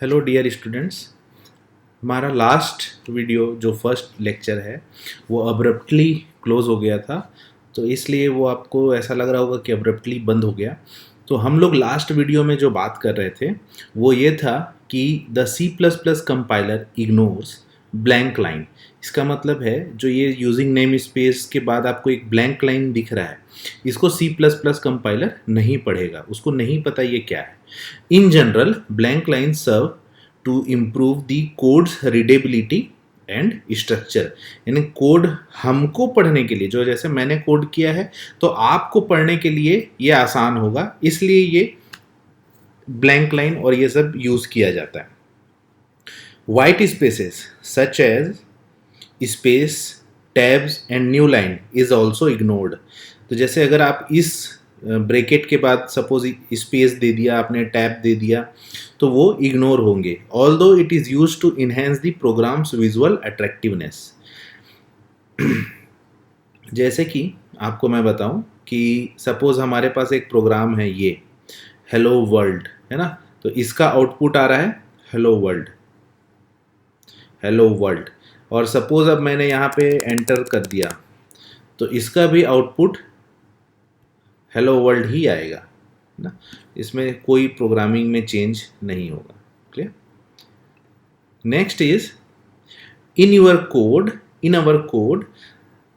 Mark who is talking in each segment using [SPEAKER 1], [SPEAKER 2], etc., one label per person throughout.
[SPEAKER 1] Hello dear students. हमारा last video जो first lecture है वो अब्रप्टली क्लोज हो गया था, तो इसलिए वो आपको ऐसा लग रहा होगा कि अब्रप्टली बंद हो गया। तो हम लोग लास्ट वीडियो में जो बात कर रहे थे वो ये था कि the C plus plus compiler ignores blank line. इसका मतलब है जो ये यूजिंग नेम स्पेस के बाद आपको एक ब्लैंक लाइन दिख रहा है, इसको सी प्लस प्लस कंपाइलर नहीं पढ़ेगा, उसको नहीं पता ये क्या है। In general blank line serve to improve the code's readability and structure. यानी कोड हमको पढ़ने के लिए, जो जैसे मैंने कोड किया है तो आपको पढ़ने के लिए ये आसान होगा, इसलिए ये ब्लैंक लाइन और ये सब यूज किया जाता है। White spaces such as space tabs and new line is also ignored. तो जैसे अगर आप इस ब्रैकेट के बाद सपोज स्पेस दे दिया आपने, टैब दे दिया, तो वो इग्नोर होंगे। Although it is use to enhance the program's visual attractiveness. जैसे कि आपको मैं बताऊं कि सपोज हमारे पास एक प्रोग्राम है, ये हेलो वर्ल्ड है ना, तो इसका आउटपुट आ रहा है हेलो वर्ल्ड, हेलो वर्ल्ड। और सपोज अब मैंने यहाँ पे एंटर कर दिया तो इसका भी आउटपुट हेलो वर्ल्ड ही आएगा ना, इसमें कोई प्रोग्रामिंग में चेंज नहीं होगा। Clear? Next is in our code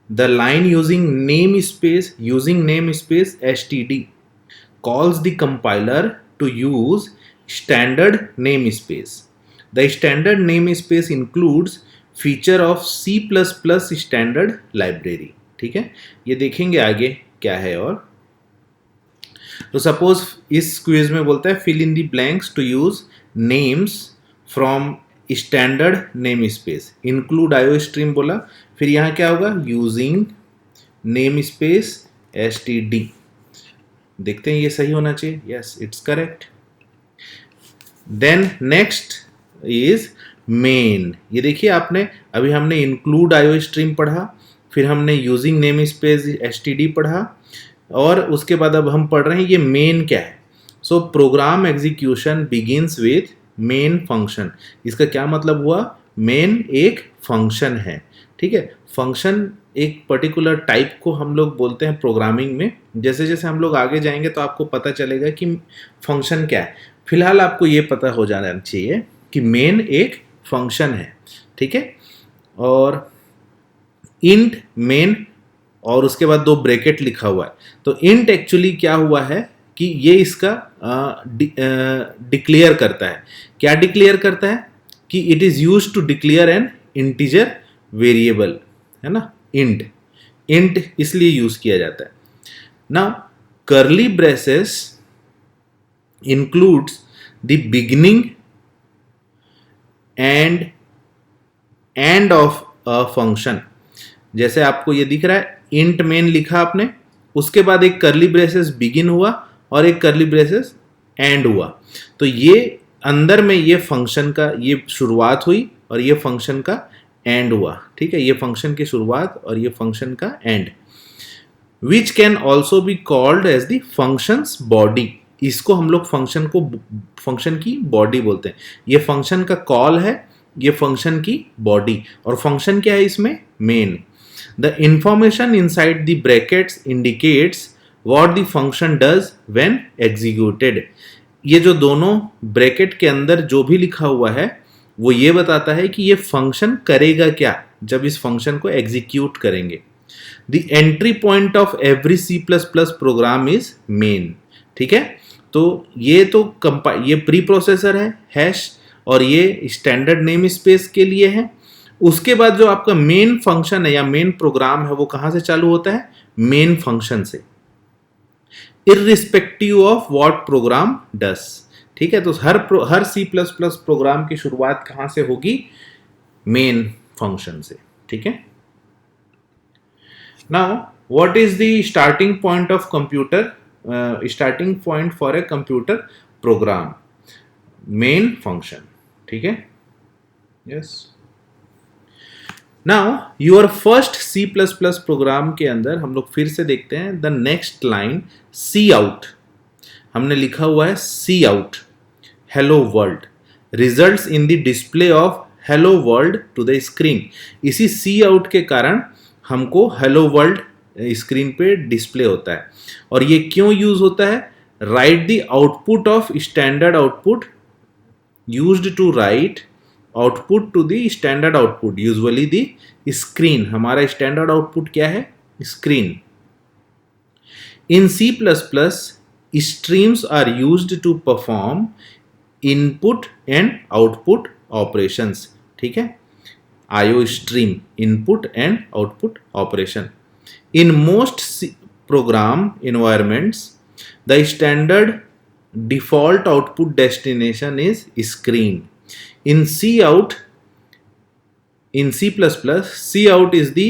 [SPEAKER 1] the line using name space std calls the compiler to use standard namespace. The standard namespace includes feature of C++ standard library. ठीक है, ये देखेंगे आगे क्या है। और तो सपोज इस क्विज में बोलता है fill in the blanks to use names from standard name space, include IO stream बोला, फिर यहाँ क्या होगा यूजिंग नेम स्पेस std। देखते हैं ये सही होना चाहिए, yes it's correct. Then next is main. ये देखिए आपने अभी हमने इंक्लूड आईओ स्ट्रीम पढ़ा, फिर हमने यूजिंग नेम स्पेस std पढ़ा, और उसके बाद अब हम पढ़ रहे हैं ये मेन क्या है। So program execution begins with main function. इसका क्या मतलब हुआ, मेन एक फंक्शन है। ठीक है, फंक्शन एक पर्टिकुलर टाइप को हम लोग बोलते हैं प्रोग्रामिंग में। जैसे जैसे हम लोग आगे जाएंगे तो आपको पता चलेगा कि फंक्शन क्या है। फिलहाल आपको ये पता हो जाना चाहिए कि मेन एक फंक्शन है। ठीक है, और इंट मेन और उसके बाद दो ब्रैकेट लिखा हुआ है। तो इंट एक्चुअली क्या हुआ है कि ये इसका डिक्लेयर करता है। क्या डिक्लेयर करता है कि it is use to declare an integer variable, है ना। इंट इसलिए यूज किया जाता है। Now curly braces includes the beginning end of a function. जैसे आपको ये दिख रहा है इंट मेन लिखा आपने, उसके बाद एक कर्ली ब्रेसेस बिगिन हुआ और एक कर्ली ब्रेसेस एंड हुआ, तो ये अंदर में ये फंक्शन का ये शुरुआत हुई और ये फंक्शन का एंड हुआ। ठीक है, ये फंक्शन की शुरुआत और ये फंक्शन का end. Which can also be called as the function's body. इसको हम लोग फंक्शन की बॉडी बोलते हैं। ये फंक्शन का कॉल है, ये फंक्शन की बॉडी, और फंक्शन क्या है इसमें, main. The information inside the brackets indicates what the function does when executed. ये जो दोनों ब्रैकेट के अंदर जो भी लिखा हुआ है वो ये बताता है कि ये फंक्शन करेगा क्या जब इस फंक्शन को एग्जीक्यूट करेंगे। The entry point of every C++ program is main. ठीक है, तो ये ये प्री प्रोसेसर है हैश, और ये स्टैंडर्ड नेम स्पेस के लिए है। उसके बाद जो आपका मेन फंक्शन है या मेन प्रोग्राम है वो कहां से चालू होता है, मेन फंक्शन से, इररिस्पेक्टिव ऑफ व्हाट प्रोग्राम डस। ठीक है, तो हर C++ प्रोग्राम की शुरुआत कहां से होगी, मेन फंक्शन से। ठीक है, now what is the starting point of computer, starting point for a computer program, main function. ठीक है, yes. Now your first C++ program के अंदर हम लोग फिर से देखते हैं the next line C out. हमने लिखा हुआ है C out hello world. Results in the display of hello world to the screen. इसी सी आउट के कारण हमको हेलो वर्ल्ड स्क्रीन पे डिस्प्ले होता है। और ये क्यों यूज होता है? Write the output of standard output used to write output to the standard output usually the screen. हमारा स्टैंडर्ड आउटपुट क्या है? Screen. In C++, streams are used to perform input and output operations। ठीक है, IO stream, input and output operation। In most program environments, the standard default output destination is screen। In Cout, in C++, Cout is the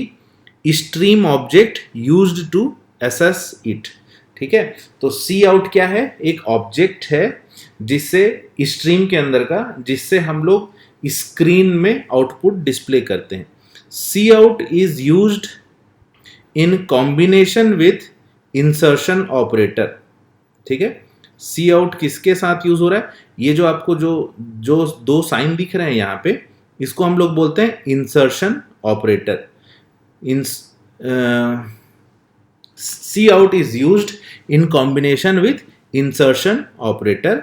[SPEAKER 1] stream object used to assess it। ठीक है, तो सी out क्या है? एक object है जिससे stream के अंदर का, जिससे हम लोग स्क्रीन में आउटपुट डिस्प्ले करते हैं। C out is used in combination with insertion operator. ठीक है, सी आउट किसके साथ यूज हो रहा है? ये जो आपको जो जो दो साइन दिख रहे हैं यहाँ पे, इसको हम लोग बोलते हैं insertion operator. Cout is used in combination with insertion operator।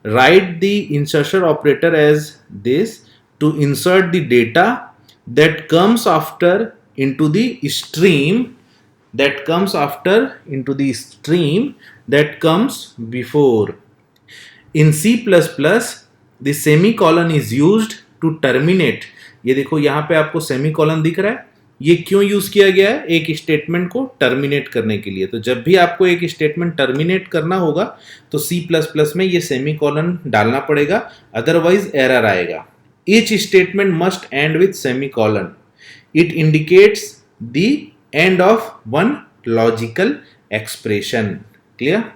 [SPEAKER 1] Write the insertion operator as this to insert the data that comes after into the stream that comes before। In C++, the semicolon is used to terminate। ये देखो यहाँ पे आपको semicolon दिख रहा है। ये क्यों यूज किया गया है? एक स्टेटमेंट को टर्मिनेट करने के लिए। तो जब भी आपको एक स्टेटमेंट टर्मिनेट करना होगा तो C++ में ये सेमीकोलन डालना पड़ेगा, अदरवाइज एरर आएगा। Each statement must and with semicolon. It indicates the end of one logical expression. Clear?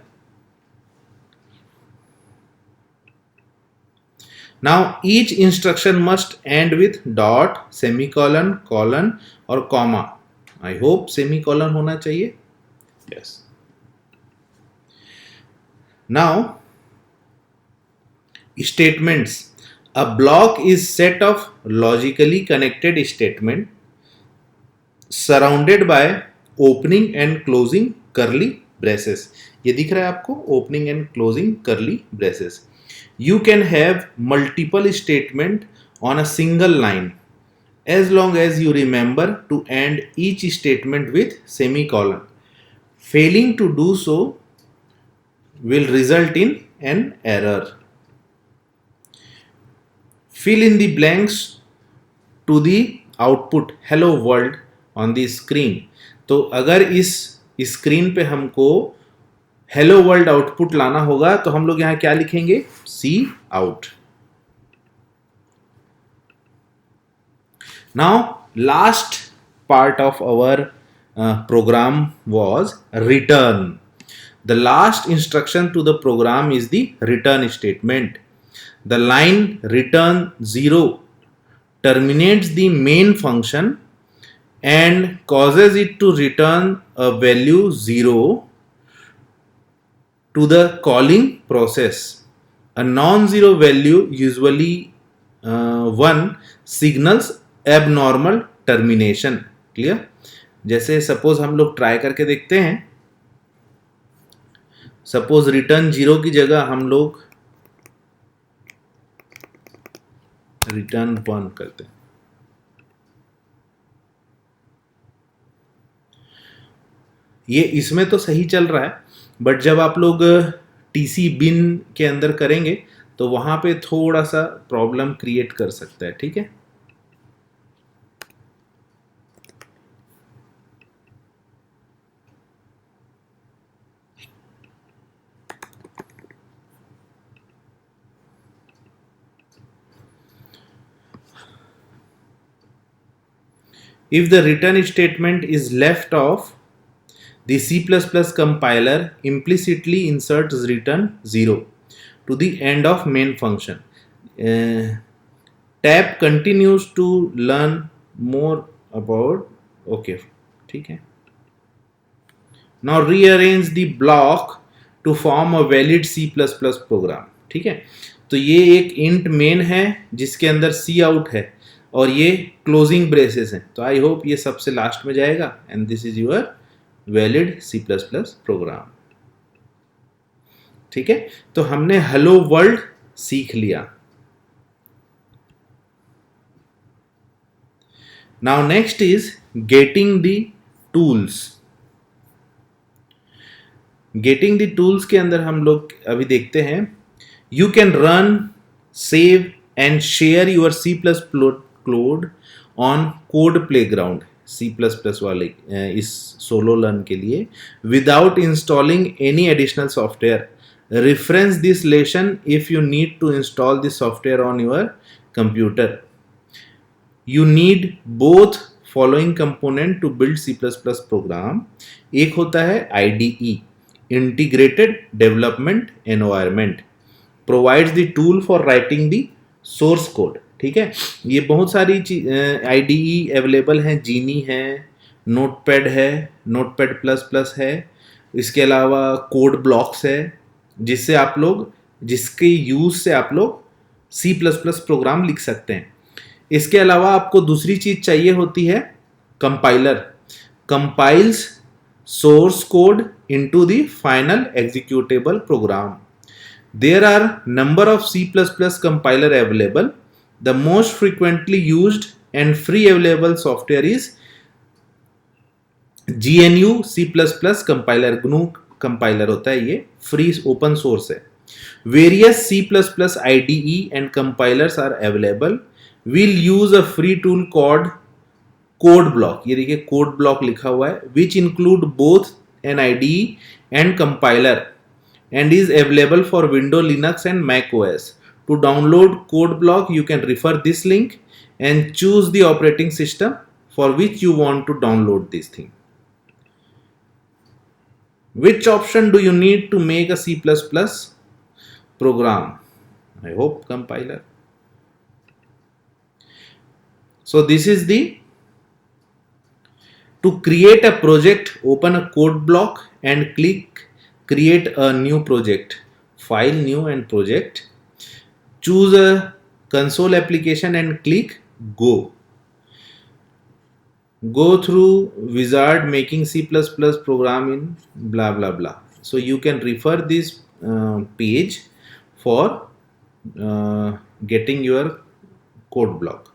[SPEAKER 1] Now each instruction must end with dot, semicolon, colon और comma। I hope semicolon होना चाहिए। Yes। Now statements। A block is set of logically connected statement surrounded by opening and closing curly braces। ये दिख रहा है आपको, opening and closing curly braces। You can have multiple statement on a single line as long as you remember to end each statement with semicolon। Failing to do so will result in an error। Fill in the blanks to the output hello world on the screen। तो अगर इस screen पे हमको hello world output लाना होगा तो हम लोग यहां क्या लिखेंगे? C out. Now last part of our program was return. The last instruction to the program is the return statement. The line return 0 terminates the main function and causes it to return a value 0 to the calling process। A non-zero value, usually 1, signals abnormal termination। Clear? जैसे suppose हम लोग try करके देखते हैं। Suppose return 0 की जगह हम लोग रिटर्न 1 करते हैं। ये इसमें तो सही चल रहा है, बट जब आप लोग टीसी बिन के अंदर करेंगे तो वहां पे थोड़ा सा प्रॉब्लम क्रिएट कर सकता है। ठीक है, if the return statement is left off, the C++ compiler implicitly inserts return 0 to the end of main function। Tab continues to learn more about, okay, ठीक है। Now rearrange the block to form a valid C++ program। ठीक है, तो ये एक int main है जिसके अंदर सी आउट है और ये क्लोजिंग ब्रेसेस हैं। तो आई होप ये सबसे लास्ट में जाएगा and this is your valid C plus plus program. ठीक है, तो हमने हेलो वर्ल्ड सीख लिया। Now next is getting the tools. Getting the tools के अंदर हम लोग अभी देखते हैं, you can run, save and share your C plus code on code playground, C plus plus वाले इस सोलो लर्न के लिए, without installing any additional software. Reference this lesson if you need to install this software on your computer. You need both following component to build C++ program. एक होता है IDE, Integrated Development Environment, provides the tool for writing the source code. ठीक है, ये बहुत सारी IDE available हैं, जीनी है, नोटपैड है, नोटपैड प्लस प्लस है, इसके अलावा कोड ब्लॉक्स है, जिससे आप लोग, जिसके यूज से आप लोग C++ प्रोग्राम लिख सकते हैं। इसके अलावा आपको दूसरी चीज चाहिए होती है compiler, compiles source code into the final executable program. There are number of C++ compiler available. The most frequently used and free available software is GNU C++ compiler, GNU compiler होता है, ये फ्री ओपन सोर्स है। Various C++ IDE and compilers are available. We'll use a free tool called code block, ये देखिए code block लिखा हुआ है, which include both an IDE and compiler and is available for Windows, Linux and Mac OS. To download code block, you can refer this link and choose the operating system for which you want to download this thing. Which option do you need to make a C++ program? I hope compiler. So this is the, to create a project, open a code block and click create a new project, file new and project, choose a console application and click go. Go through wizard making C++ program in blah blah blah. So you can refer this page for getting your code block.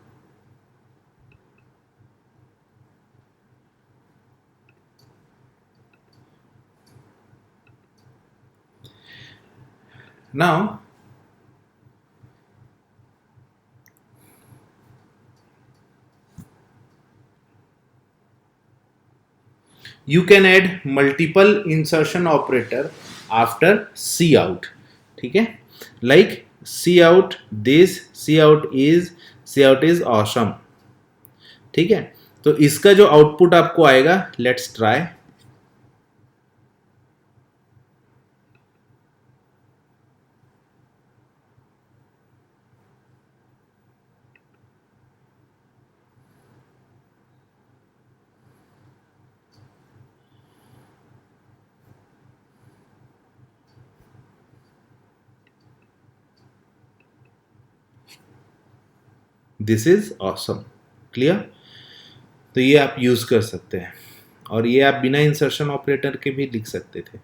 [SPEAKER 1] Now you can add multiple insertion operator after cout. ठीक है, like cout this, cout is awesome. ठीक है, तो इसका जो output आपको आएगा, let's try. This is awesome, clear. तो ये आप यूज कर सकते हैं, और ये आप बिना इंसर्शन ऑपरेटर के भी लिख सकते थे।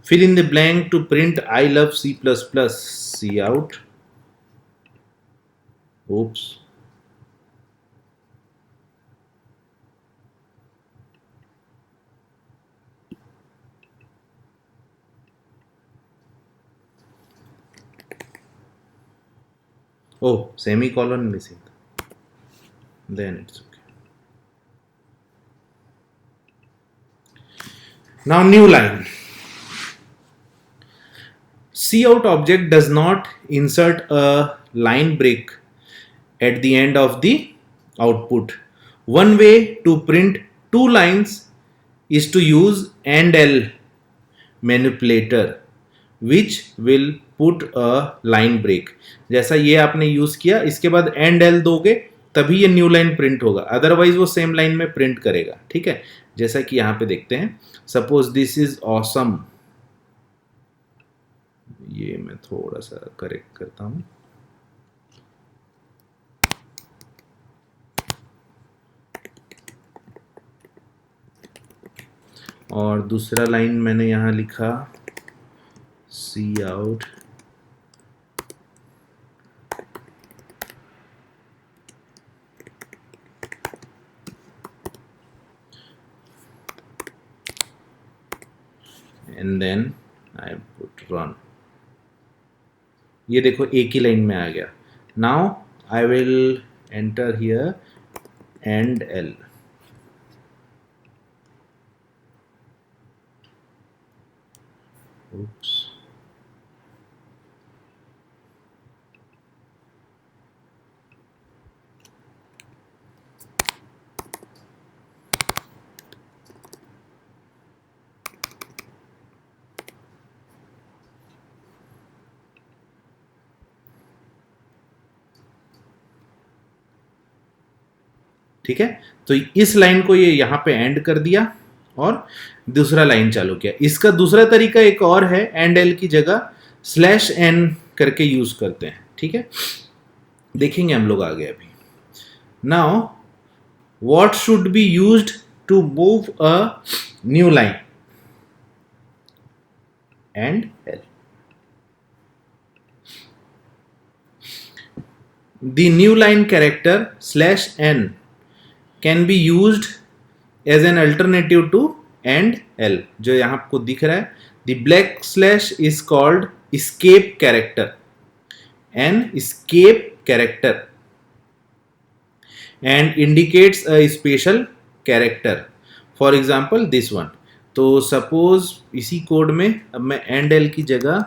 [SPEAKER 1] Fill in the blank to print I love C++, cout, oops, oh, semicolon missing, then it's okay. Now new line, cout object does not insert a line break at the end of the output. One way to print two lines is to use AND-L manipulator, which will put a line break. जैसा ये आपने use किया, इसके बाद AND-L दोगे तभी ये new line print होगा, अदरवाइज वो सेम लाइन में प्रिंट करेगा। ठीक है, जैसा कि यहाँ पे देखते हैं, सपोज दिस इज ऑसम, ये मैं थोड़ा सा करेक्ट करता हूँ, और दूसरा लाइन मैंने यहाँ लिखा C out and then I put run. ये देखो एक ही लाइन में आ गया। Now I will enter here end L. oops ठीक है, तो इस लाइन को ये यहाँ पे एंड कर दिया और दूसरा लाइन चालू किया। इसका दूसरा तरीका एक और है, एंड एल की जगह स्लैश एन करके यूज करते हैं। ठीक है, देखेंगे हम लोग आगे अभी। Now what should be used to move a new line? And L. The new line character /n can be used as an alternative to and L, जो यहाँ आपको दिख रहा है। The black slash is called escape character, an escape character and indicates a special character. For example this one। तो suppose इसी code में अब मैं and L की जगह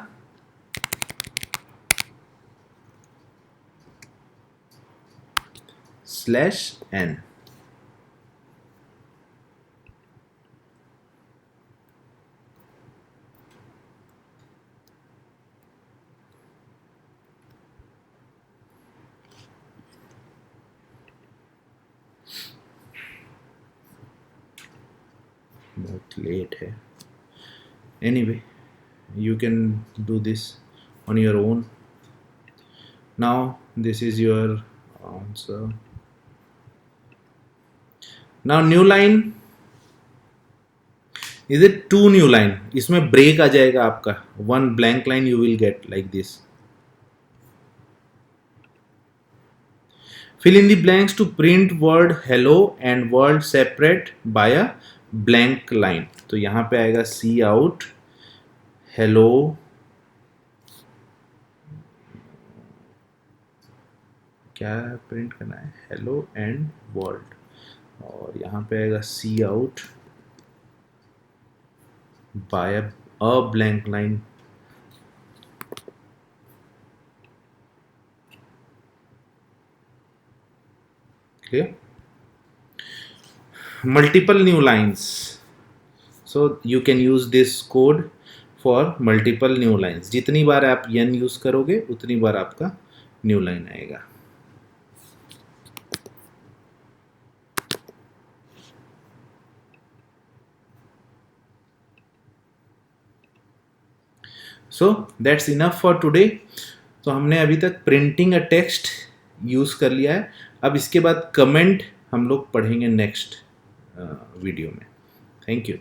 [SPEAKER 1] /n बहुत लेट है। Anyway, you can do this on your own. Now this is your answer. Now new line, is it two new line? इसमें ब्रेक आ जाएगा आपका, one blank line you will get like this. Fill in the blanks to print word hello and word separate by a blank line. तो यहाँ पे आएगा सी out hello क्या print करना है, hello and world, और यहाँ पे आएगा सी out by a blank line. Clear? Multiple new lines, so you can use this code for multiple new lines. जितनी बार आप n यूज करोगे उतनी बार आपका न्यू लाइन आएगा। So that's enough for today. तो हमने अभी तक प्रिंटिंग अ टेक्स्ट यूज कर लिया है। अब इसके बाद कमेंट हम लोग पढ़ेंगे नेक्स्ट वीडियो में। Thank you.